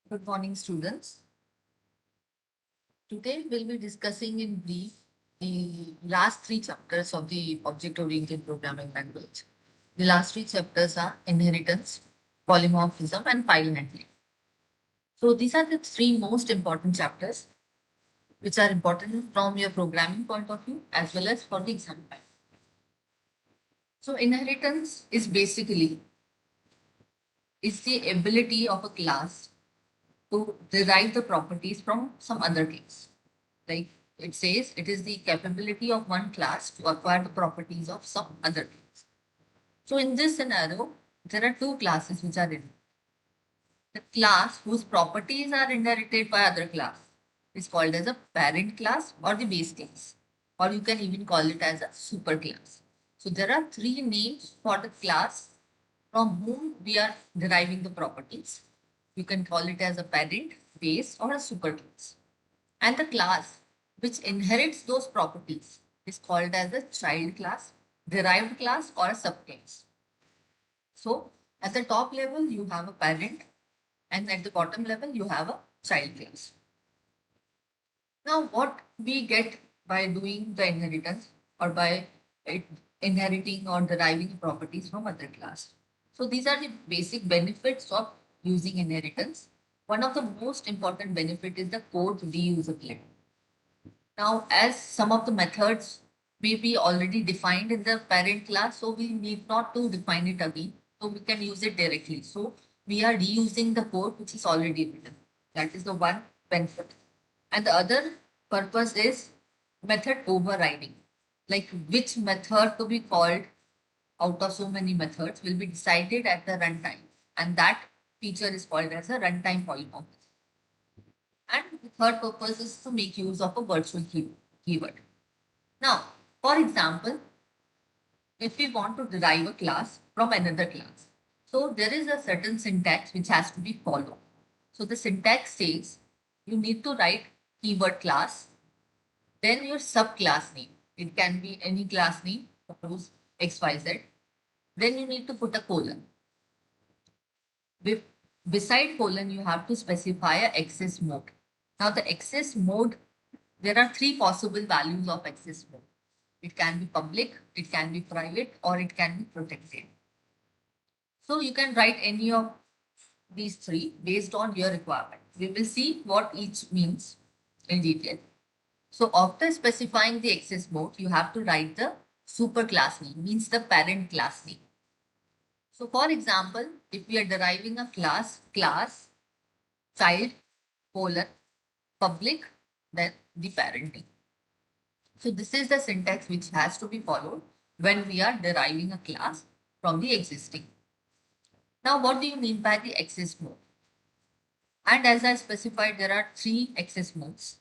Good morning, students. Today we'll be discussing in brief the last three chapters of the object-oriented programming language. The last three chapters are inheritance, polymorphism, and file handling. So these are the three most important chapters which are important from your programming point of view as well as for the exam time. So inheritance is basically is the ability of a class to derive the properties from some other class. Like it says, it is the capability of one class to acquire the properties of some other class. So in this scenario, there are two classes which are in. The class whose properties are inherited by other class is called as a parent class or the base class, or you can even call it as a superclass. So there are three names for the class from whom we are deriving the properties. You can call it as a parent, base, or a superclass. And the class which inherits those properties is called as a child class, derived class, or a subclass. So at the top level, you have a parent, and at the bottom level, you have a child class. Now, what we get by doing the inheritance or by it inheriting or deriving properties from other class. So these are the basic benefits of using inheritance. One of the most important benefit is the code reusability. Now, as some of the methods may be already defined in the parent class, so we need not to define it again. So we can use it directly. So we are reusing the code which is already written. That is the one benefit. And the other purpose is method overriding. Like which method to be called out of so many methods will be decided at the runtime. And that feature is called as a runtime polymorphism. And the third purpose is to make use of a virtual keyword. Now, for example, if we want to derive a class from another class, so there is a certain syntax which has to be followed. So the syntax says you need to write keyword class, then your subclass name. It can be any class name, suppose XYZ. Then you need to put a colon. Beside colon, you have to specify a access mode. Now the access mode, there are three possible values of access mode. It can be public, it can be private, or it can be protected. So you can write any of these three based on your requirement. We will see what each means in detail. So after specifying the access mode, you have to write the superclass name, means the parent class name. So for example, if we are deriving a class, child, colon, public, then the parent name. So this is the syntax which has to be followed when we are deriving a class from the existing. Now, what do you mean by the access mode? And as I specified, there are three access modes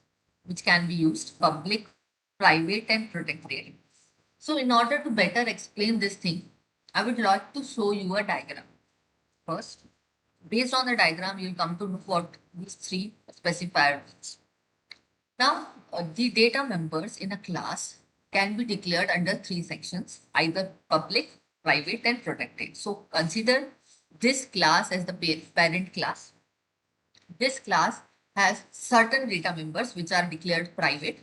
which can be used: public, private, and protected. So in order to better explain this thing, I would like to show you a diagram. First, based on the diagram, you'll come to know what these three specifier means. Now, the data members in a class can be declared under three sections, either public, private, and protected. So consider this class as the parent class. This class has certain data members which are declared private.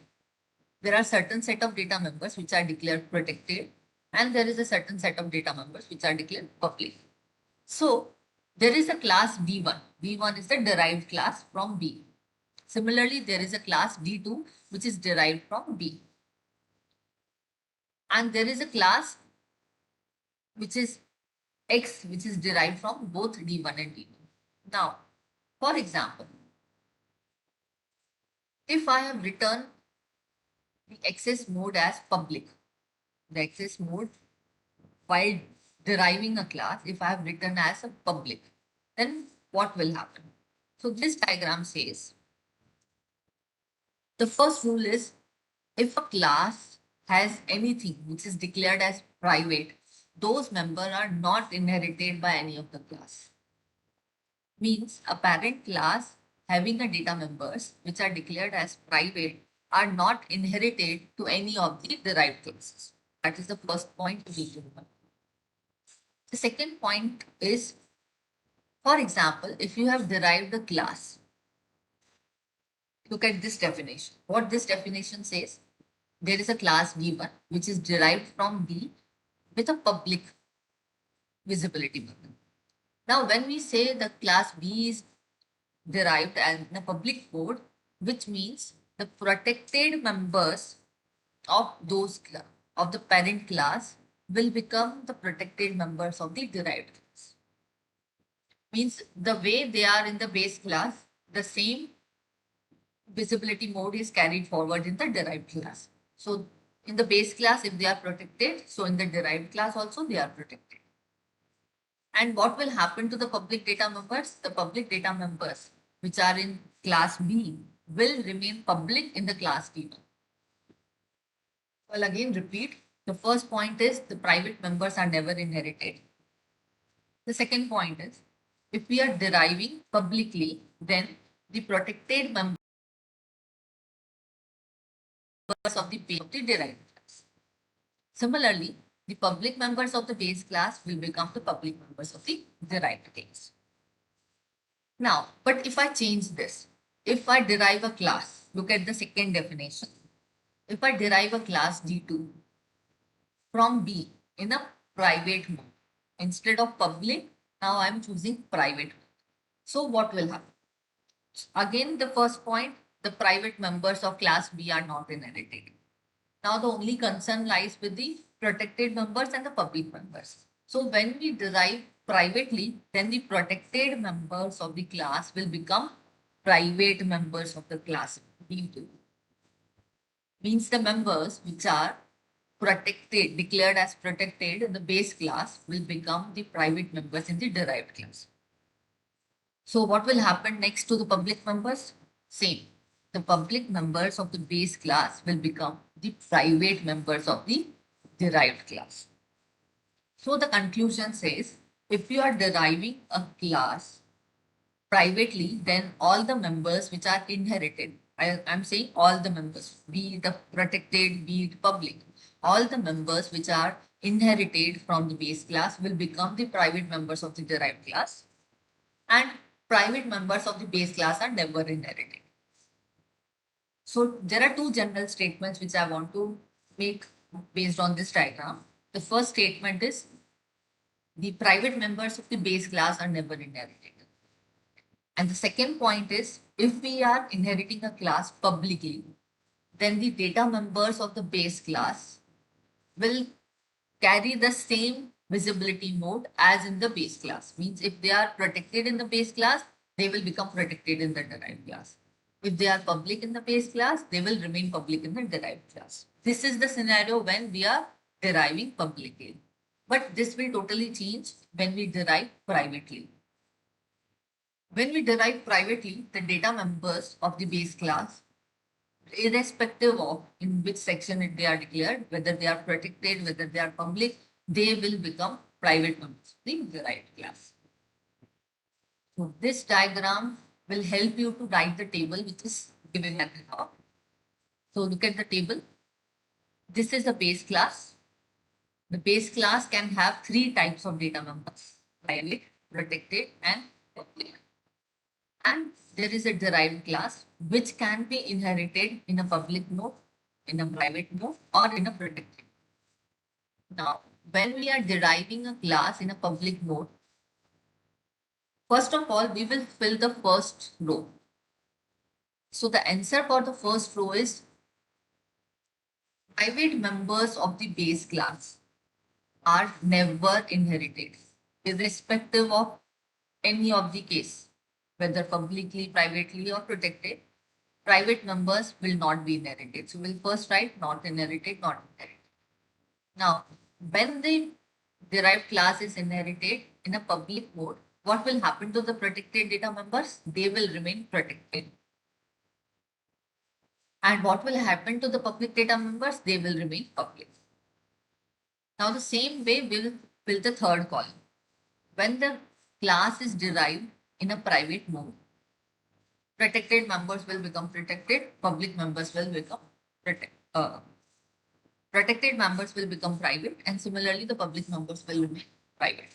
There are certain set of data members which are declared protected, and there is a certain set of data members which are declared public. So there is a class B1. B1 is the derived class from B. Similarly, there is a class D2 which is derived from B. And there is a class which is X which is derived from both D1 and D2. Now, for example, if I have written the access mode as public, the access mode while deriving a class, if I have written as a public, then what will happen? So this diagram says the first rule is if a class has anything which is declared as private, those members are not inherited by any of the class. Means a parent class having a data members which are declared as private are not inherited to any of the derived classes. That is the first point you need to remember. The second point is For example, if you have derived a class, look at this definition. What this definition says, there is a class V1 which is derived from B with a public visibility method. Now, when we say the class B is derived as in a public code, which means the protected members of of the parent class will become the protected members of the derived class. Means the way they are in the base class, the same visibility mode is carried forward in the derived class. So in the base class, if they are protected, so in the derived class also they are protected. And what will happen to the public data members? The public data members which are in class B will remain public in the class D. Well, again, repeat. The first point is the private members are never inherited. The second point is if we are deriving publicly, then the protected members of the base of the derived class. Similarly, the public members of the base class will become the public members of the derived class. Now, but if I change this, if I derive a class, look at the second definition. If I derive a class D2 from B in a private mode, instead of public, now I'm choosing private. So what will happen? Again, the first point, the private members of class B are not inherited. Now the only concern lies with the protected members and the public members. So when we derive privately, then the protected members of the class will become private members of the class B2. Means the members which are protected, declared as protected in the base class will become the private members in the derived class. So what will happen next to the public members? Same. The public members of the base class will become the private members of the derived class. So the conclusion says, if you are deriving a class privately, then all the members which are inherited, I'm saying all the members, be it the protected, be it public, all the members which are inherited from the base class will become the private members of the derived class, and private members of the base class are never inherited. So there are two general statements which I want to make based on this diagram. The first statement is the private members of the base class are never inherited. And the second point is if we are inheriting a class publicly, then the data members of the base class will carry the same visibility mode as in the base class. Means if they are protected in the base class, they will become protected in the derived class. If they are public in the base class, they will remain public in the derived class. This is the scenario when we are deriving publicly. But this will totally change when we derive privately. When we derive privately, the data members of the base class, irrespective of in which section they are declared, whether they are protected, whether they are public, they will become private members of the derived class. So this diagram will help you to write the table which is given at the top. So look at the table. This is the base class. The base class can have three types of data members: private, protected, and public. And there is a derived class which can be inherited in a public mode, in a private mode, or in a protected. Now, when we are deriving a class in a public mode, first of all, we will fill the first row. So the answer for the first row is private members of the base class are never inherited, irrespective of any of the case, whether publicly, privately, or protected. Private members will not be inherited. So we'll first write not inherited, not inherited. Now, when the derived class is inherited in a public mode, what will happen to the protected data members? They will remain protected. And what will happen to the public data members? They will remain public. Now, the same way we'll fill the third column. When the class is derived in a private mode, protected members will become protected, public members will become protected members will become private, and similarly the public members will remain private.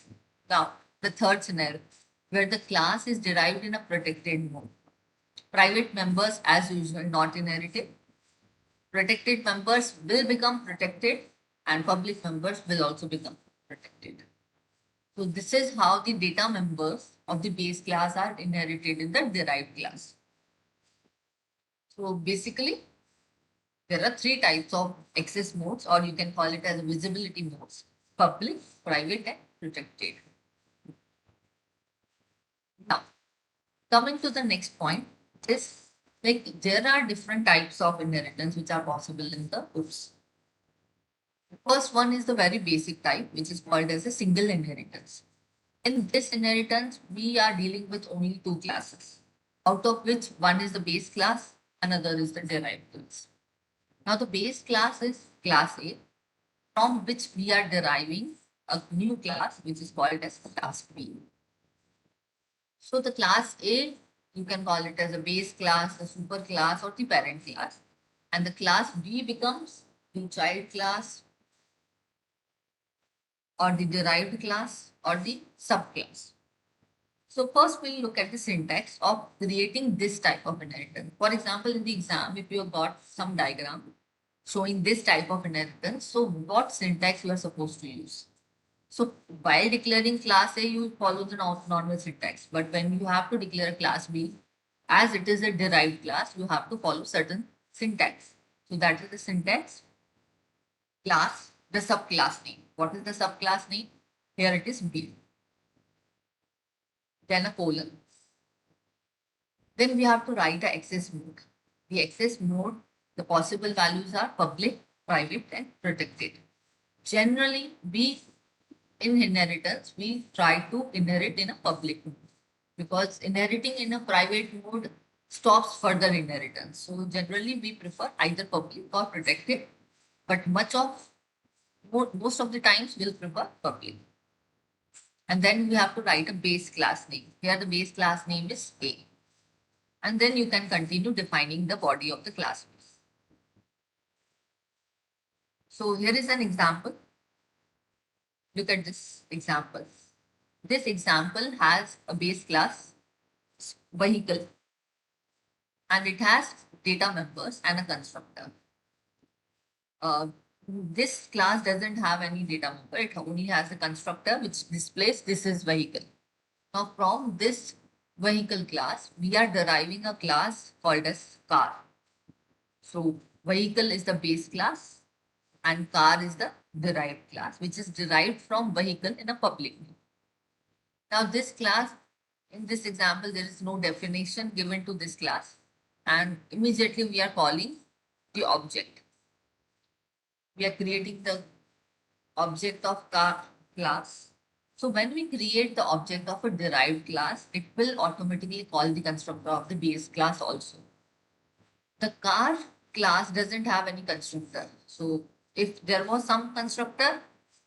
Now, the third scenario. where the class is derived in a protected mode. Private members, as usual, not inherited. Protected members will become protected, and public members will also become protected. So this is how the data members of the base class are inherited in the derived class. So basically, there are three types of access modes, or you can call it as visibility modes: public, private, and protected. Now, coming to the next point is, like, there are different types of inheritance which are possible in the groups. The first one is the very basic type, which is called as a single inheritance. In this inheritance, we are dealing with only two classes, out of which one is the base class, another is the derived class. Now, the base class is class A, from which we are deriving a new class, which is called as class B. So, the class A, you can call it as a base class, the super class, or the parent class. And the class B becomes the child class, or the derived class, or the subclass. So first we'll look at the syntax of creating this type of inheritance. For example, in the exam, if you have got some diagram showing this type of inheritance, so what syntax you are supposed to use? So while declaring class A, you follow the normal syntax. But when you have to declare class B, as it is a derived class, you have to follow certain syntax. So that is the syntax, class, the subclass name. What is the subclass name? Here it is B. Then a colon. Then we have to write the access mode. The access mode, the possible values are public, private, and protected. Generally, we in inheritance, we try to inherit in a public mode, because inheriting in a private mode stops further inheritance. So generally, we prefer either public or protected, but most of the times we'll prefer public. And then we have to write a base class name. Here the base class name is A. And then you can continue defining the body of the class. So here is an example. Look at this example. This example has a base class vehicle, and it has data members and a constructor. This class doesn't have any data member. It only has a constructor which displays this is vehicle. Now from this vehicle class, we are deriving a class called as car. So vehicle is the base class and car is the derived class, which is derived from vehicle in a public name. Now this class, in this example, there is no definition given to this class, and immediately we are calling the object. We are creating the object of car class. So when we create the object of a derived class, it will automatically call the constructor of the base class also. The car class doesn't have any constructor. So if there was some constructor,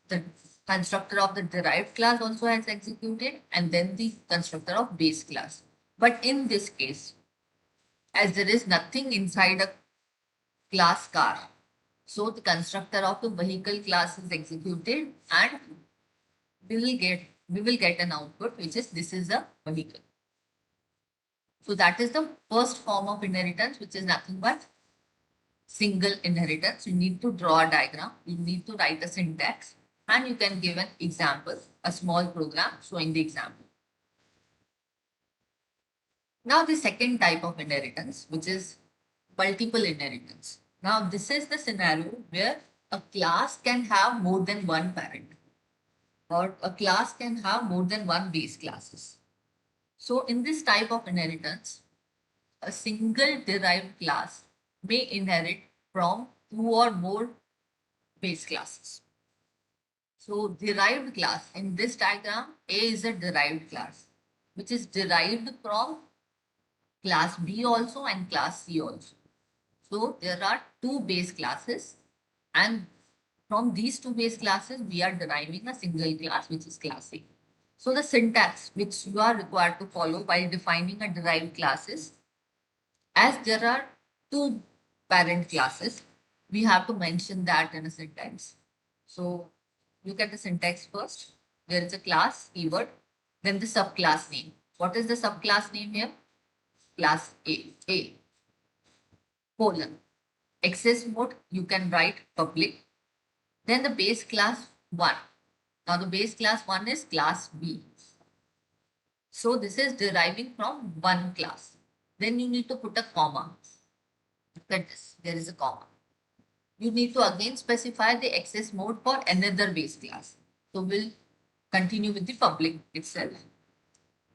the constructor of the derived class also has executed, and then the constructor of base class. But in this case, as there is nothing inside a class car, so the constructor of the vehicle class is executed, and we will get an output which is this is a vehicle. So that is the first form of inheritance, which is nothing but single inheritance. You need to draw a diagram, you need to write a syntax, and you can give an example, a small program showing the example. Now the second type of inheritance, which is multiple inheritance. Now this is the scenario where a class can have more than one parent, or a class can have more than one base classes. So in this type of inheritance, a single derived class may inherit from two or more base classes. So derived class, in this diagram, A is a derived class, which is derived from class B also and class C also. So there are two base classes, and from these two base classes, we are deriving a single class, which is class A. So the syntax which you are required to follow while defining a derived class is, as there are two parent classes, we have to mention that in a syntax. So look at the syntax first. There is a class keyword. Then the subclass name. What is the subclass name here? Class A colon. Access mode, you can write public. Then the base class 1. Now the base class 1 is class B. So this is deriving from one class. Then you need to put a comma. Look at this. There is a comma. You need to again specify the access mode for another base class. So we'll continue with the public itself.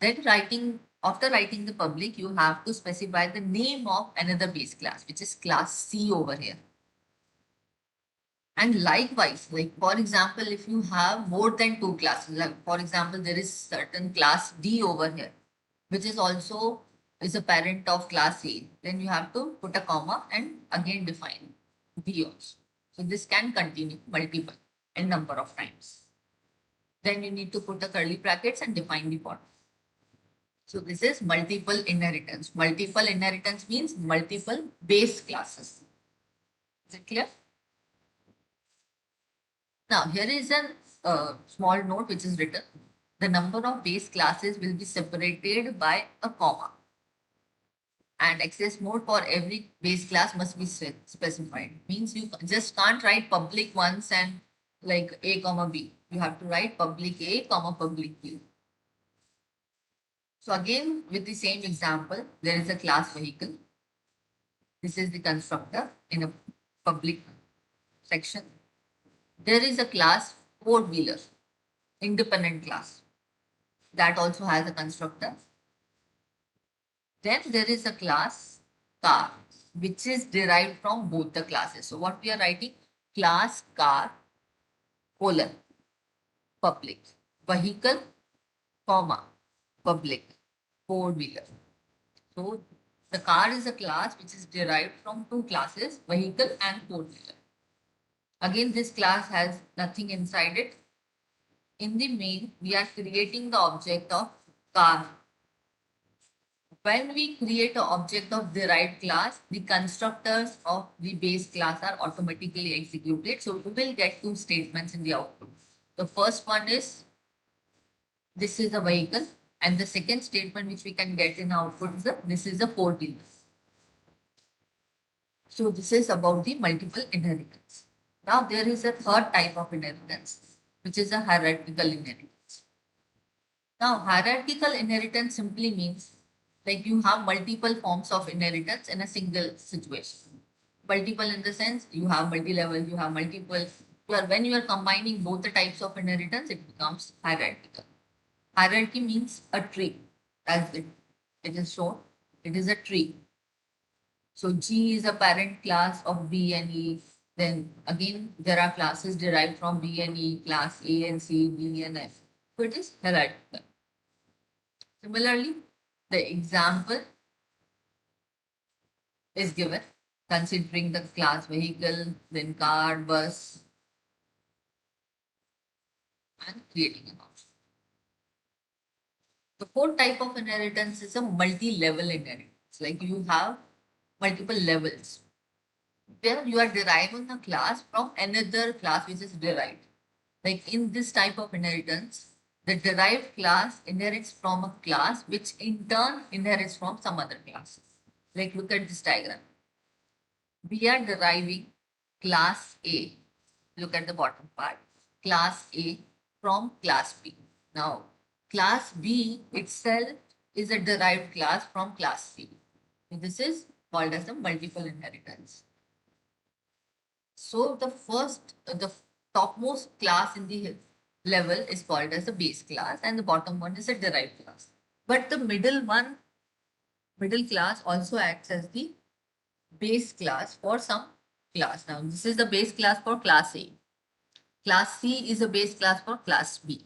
Then after writing the public, you have to specify the name of another base class, which is class C over here. And likewise, like for example, if you have more than two classes, like for example, there is certain class D over here, which is also is a parent of class A, then you have to put a comma and again define D also. So this can continue multiple n number of times. Then you need to put the curly brackets and define the bottom. So this is multiple inheritance. Multiple inheritance means multiple base classes. Is it clear? Now, here is a small note which is written. The number of base classes will be separated by a comma. And access mode for every base class must be specified. Means you just can't write public once and like A comma B. You have to write public A comma public B. So again, with the same example, there is a class vehicle. This is the constructor in a public section. There is a class four-wheeler, independent class. That also has a constructor. Then there is a class car, which is derived from both the classes. So what we are writing? Class car, colon, public, vehicle, comma, public, four-wheeler. So the car is a class which is derived from two classes, vehicle and four-wheeler. Again, this class has nothing inside it. In the main, we are creating the object of car. When we create an object of derived class, the constructors of the base class are automatically executed. So we will get two statements in the output. The first one is this is a vehicle, and the second statement which we can get in output is this is a four-wheeler. So this is about the multiple inheritance. Now there is a third type of inheritance, which is a hierarchical inheritance. Now hierarchical inheritance simply means like you have multiple forms of inheritance in a single situation. Multiple in the sense you have multi-level, you have multiple. When you are combining both the types of inheritance, it becomes hierarchical. Hierarchy means a tree, as it is shown. It is a tree. So G is a parent class of B and E. Then again, there are classes derived from B and E, class A and C, D and F. So it is hierarchical. Similarly, the example is given considering the class vehicle, then car, bus, and creating an option. The fourth type of inheritance is a multi-level inheritance. Like you have multiple levels. There you are deriving a class from another class which is derived. Like in this type of inheritance, the derived class inherits from a class which in turn inherits from some other class. Like look at this diagram. We are deriving class A. Look at the bottom part. Class A from class B. Now, class B itself is a derived class from class C. This is called as the multiple inheritance. So the topmost class in the level is called as the base class and the bottom one is a derived class. But the middle class also acts as the base class for some class. Now this is the base class for class A. Class C is a base class for class B.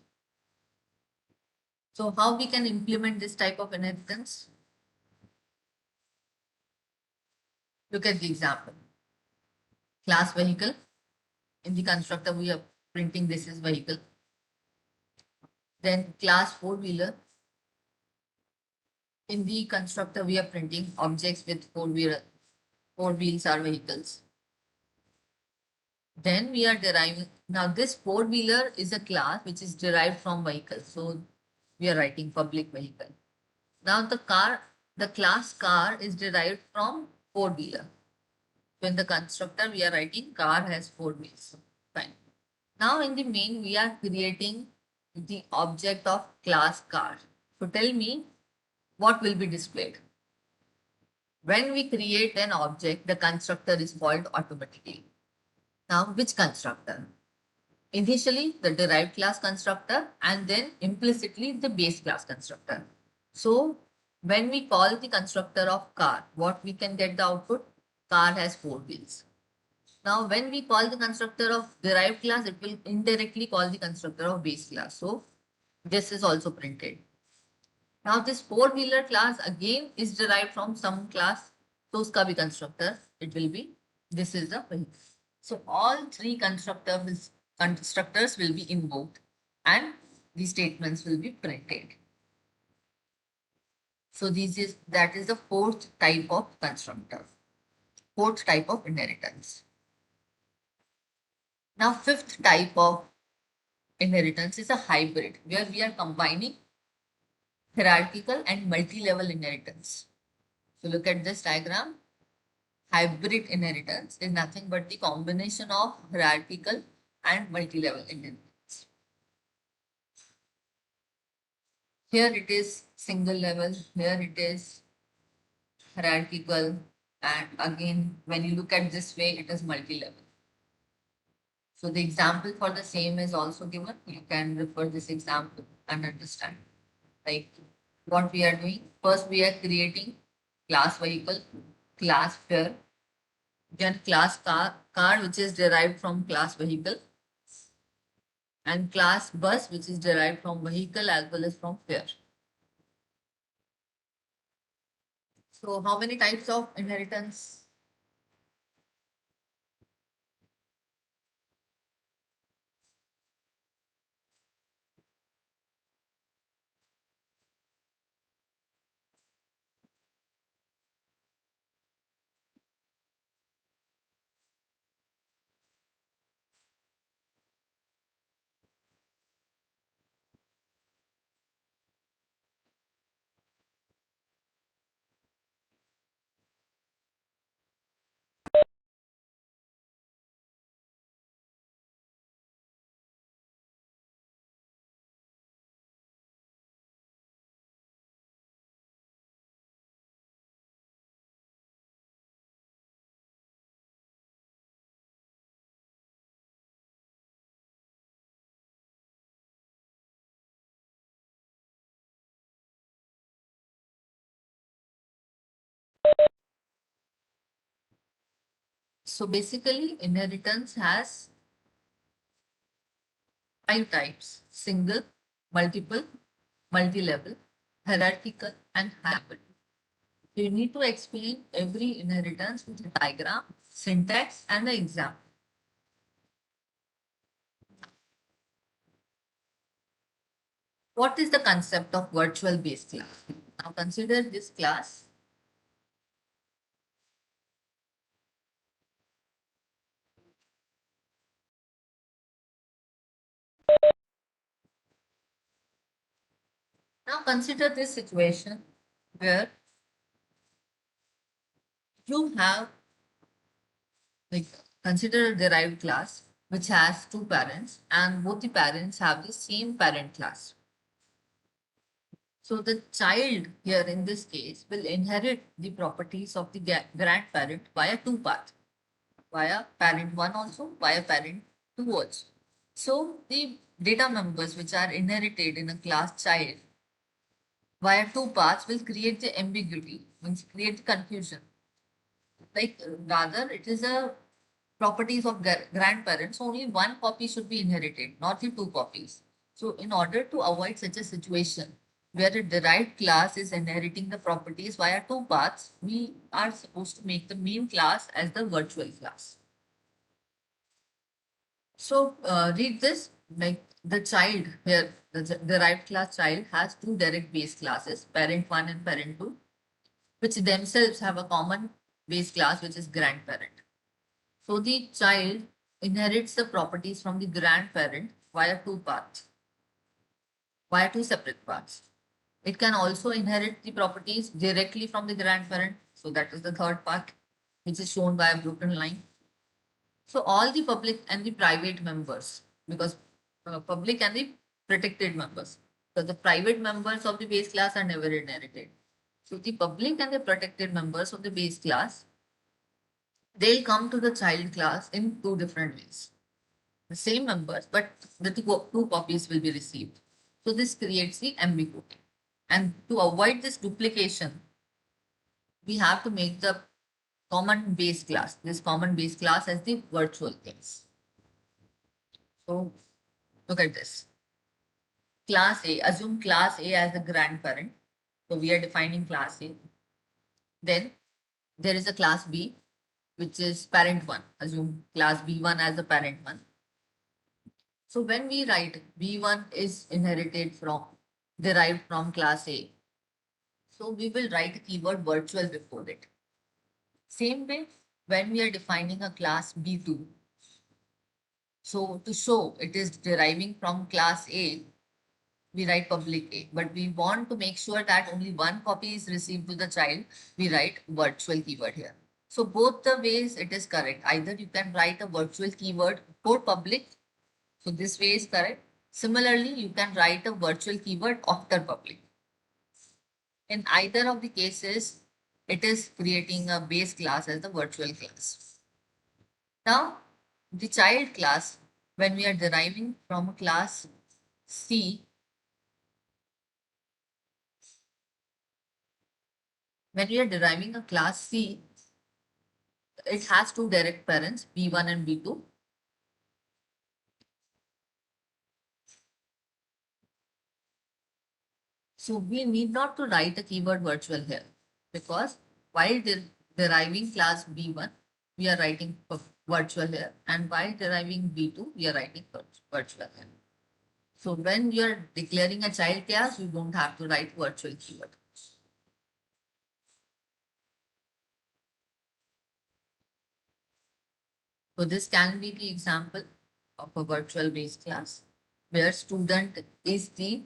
So how we can implement this type of inheritance? Look at the example. Class vehicle. In the constructor, we are printing this is vehicle. Then class four-wheeler. In the constructor, we are printing objects with four wheels are vehicles. Then we are deriving, now this four-wheeler is a class which is derived from vehicles. So we are writing public vehicle. Now the class car is derived from four-wheeler. So in the constructor, we are writing car has four wheels. Fine. Now in the main, we are creating the object of class car. So tell me what will be displayed. When we create an object, the constructor is called automatically. Now, which constructor? Initially, the derived class constructor and then implicitly the base class constructor. So, when we call the constructor of car, what we can get the output? Car has four wheels. Now, when we call the constructor of derived class, it will indirectly call the constructor of base class. So, this is also printed. Now, this four-wheeler class again is derived from some class. So, uska bhi constructor, it will be, this is the vehicle. So, all three constructors will be invoked and the statements will be printed. So, that is the fourth type of constructor, fourth type of inheritance. Now, fifth type of inheritance is a hybrid where we are combining hierarchical and multi-level inheritance. So, look at this diagram. Hybrid inheritance is nothing but the combination of hierarchical and multi-level inheritance. Here it is single level, here it is hierarchical, and again when you look at this way it is multi-level. So the example for the same is also given. You can refer this example and understand. Like what we are doing. First we are creating class vehicle, class fare, then class car which is derived from class vehicle, and class bus which is derived from vehicle as well as from fare. So how many types of inheritance? So basically inheritance has five types: single, multiple, multi-level, hierarchical, and hybrid. So you need to explain every inheritance with a diagram, syntax, and the example. What is the concept of virtual base class? Now consider this class. Now consider this situation where you have, like, consider a derived class which has two parents and both the parents have the same parent class. So the child here in this case will inherit the properties of the grandparent via two paths, via parent 1 also, via parent 2 also. So the data members which are inherited in a class child via two paths will create the ambiguity, means create the confusion. Like rather it is a properties of grandparents, only one copy should be inherited, not the two copies. So in order to avoid such a situation where a derived class is inheriting the properties via two paths, we are supposed to make the main class as the virtual class. So read this, like the child here, the derived class child has two direct base classes, parent 1 and parent 2, which themselves have a common base class, which is grandparent. So the child inherits the properties from the grandparent via two paths. via two separate paths. It can also inherit the properties directly from the grandparent. So that is the third path, which is shown by a broken line. So all the public and the private members, because public and the protected members. So the private members of the base class are never inherited. So the public and the protected members of the base class, they'll come to the child class in two different ways. The same members, but the two copies will be received. So this creates the ambiguity. And to avoid this duplication, we have to make the common base class, this common base class as the virtual class. So look at this. Class A, assume class A as the grandparent. So we are defining class A. Then there is a class B, which is parent 1. Assume class B1 as the parent 1. So when we write B1 is inherited from, derived from class A. So we will write keyword virtual before it. Same way, when we are defining a class B2. So to show it is deriving from class A, we write public A, but we want to make sure that only one copy is received to the child, we write virtual keyword here. So both the ways it is correct. Either you can write a virtual keyword for public. So this way is correct. Similarly, you can write a virtual keyword after public. In either of the cases, it is creating a base class as the virtual class. Now, the child class, when we are deriving from a class C, when we are deriving a class C, it has two direct parents, B1 and B2. So we need not to write a keyword virtual here, because while deriving class B1, we are writing virtual here, and while deriving B2, we are writing virtual here. So when you are declaring a child class, you don't have to write virtual keyword. So this can be the example of a virtual base class where student is the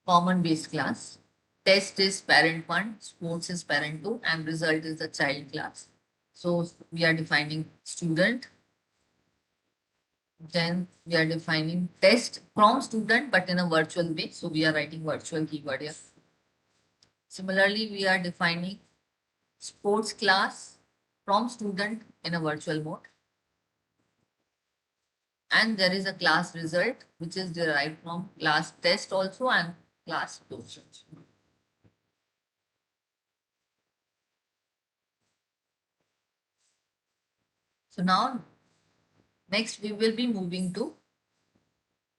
common base class, test is parent 1, sports is parent 2, and result is the child class. So we are defining student, then we are defining test from student but in a virtual way. So we are writing virtual keyword here. Similarly, we are defining sports class from student in a virtual mode. And there is a class result which is derived from class test also and class portions. So now next we will be moving to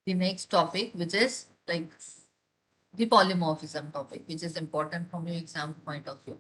the next topic, which is like the polymorphism topic, which is important from your exam point of view.